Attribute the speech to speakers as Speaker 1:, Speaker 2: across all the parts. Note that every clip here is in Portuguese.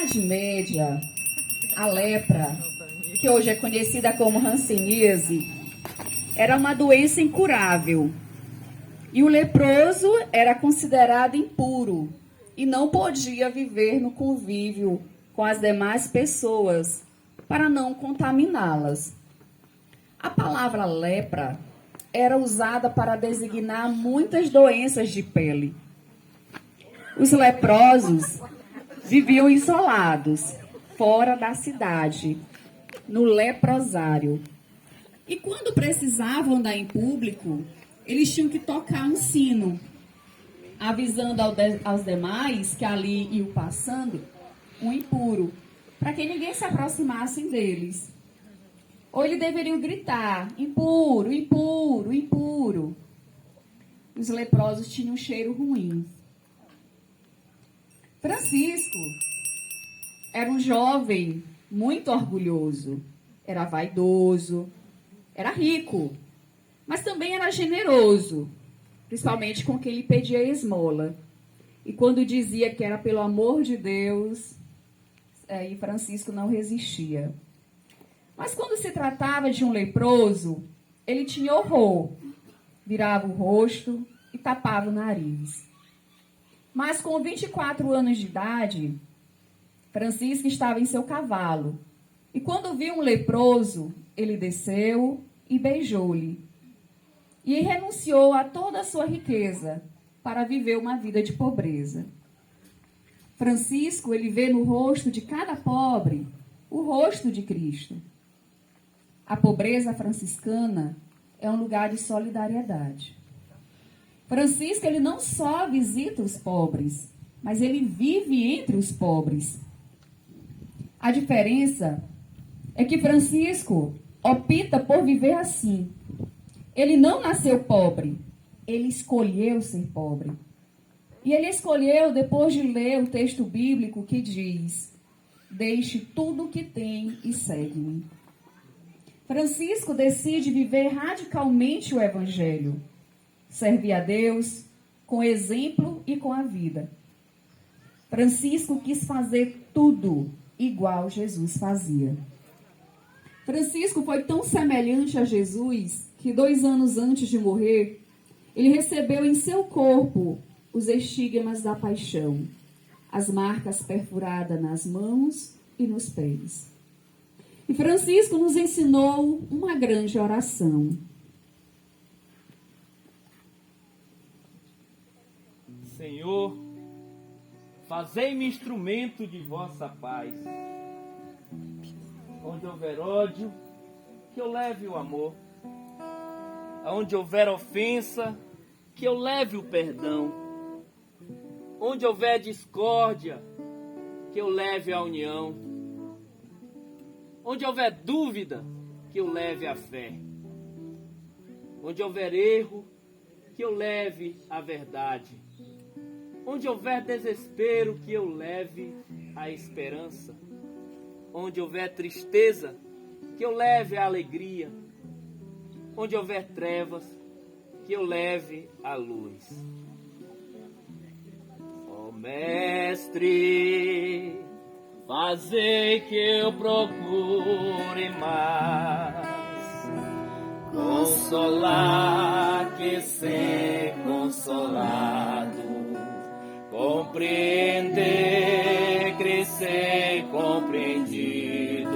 Speaker 1: Idade Média, a lepra, que hoje é conhecida como hanseníase, era uma doença incurável. E o leproso era considerado impuro e não podia viver no convívio com as demais pessoas para não contaminá-las. A palavra lepra era usada para designar muitas doenças de pele. Os leprosos viviam isolados, fora da cidade, no leprosário. E quando precisavam andar em público, eles tinham que tocar um sino, avisando aos demais que ali iam passando um impuro, para que ninguém se aproximasse deles. Ou eles deveriam gritar, impuro, impuro, impuro. Os leprosos tinham um cheiro ruim. Francisco era um jovem muito orgulhoso, era vaidoso, era rico, mas também era generoso, principalmente com quem lhe pedia esmola. E quando dizia que era pelo amor de Deus, aí Francisco não resistia. Mas quando se tratava de um leproso, ele tinha horror, virava o rosto e tapava o nariz. Mas com 24 anos de idade, Francisco estava em seu cavalo. E quando viu um leproso, ele desceu e beijou-lhe. E renunciou a toda a sua riqueza para viver uma vida de pobreza. Francisco, ele vê no rosto de cada pobre o rosto de Cristo. A pobreza franciscana é um lugar de solidariedade. Francisco, ele não só visita os pobres, mas ele vive entre os pobres. A diferença é que Francisco opta por viver assim. Ele não nasceu pobre, ele escolheu ser pobre. E ele escolheu depois de ler o texto bíblico que diz: deixe tudo o que tem e segue-me. Francisco decide viver radicalmente o evangelho, servir a Deus com exemplo e com a vida. Francisco quis fazer tudo igual Jesus fazia. Francisco foi tão semelhante a Jesus que 2 anos antes de morrer, ele recebeu em seu corpo os estigmas da paixão, as marcas perfuradas nas mãos e nos pés. E Francisco nos ensinou uma grande oração.
Speaker 2: Senhor, fazei-me instrumento de vossa paz. Onde houver ódio, que eu leve o amor. Onde houver ofensa, que eu leve o perdão. Onde houver discórdia, que eu leve a união. Onde houver dúvida, que eu leve a fé. Onde houver erro, que eu leve a verdade. Onde houver desespero, que eu leve a esperança. Onde houver tristeza, que eu leve a alegria. Onde houver trevas, que eu leve a luz. Ó Mestre, fazei que eu procure mais consolar que ser consolado, compreender, crescer compreendido,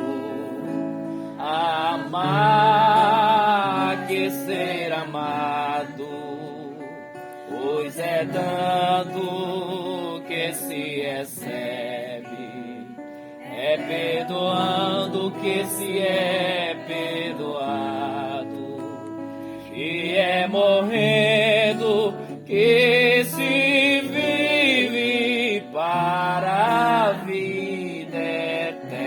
Speaker 2: amar que ser amado, pois é dando que se recebe, é perdoando que se é perdoado, e é morrendo que se vive para a vida eterna.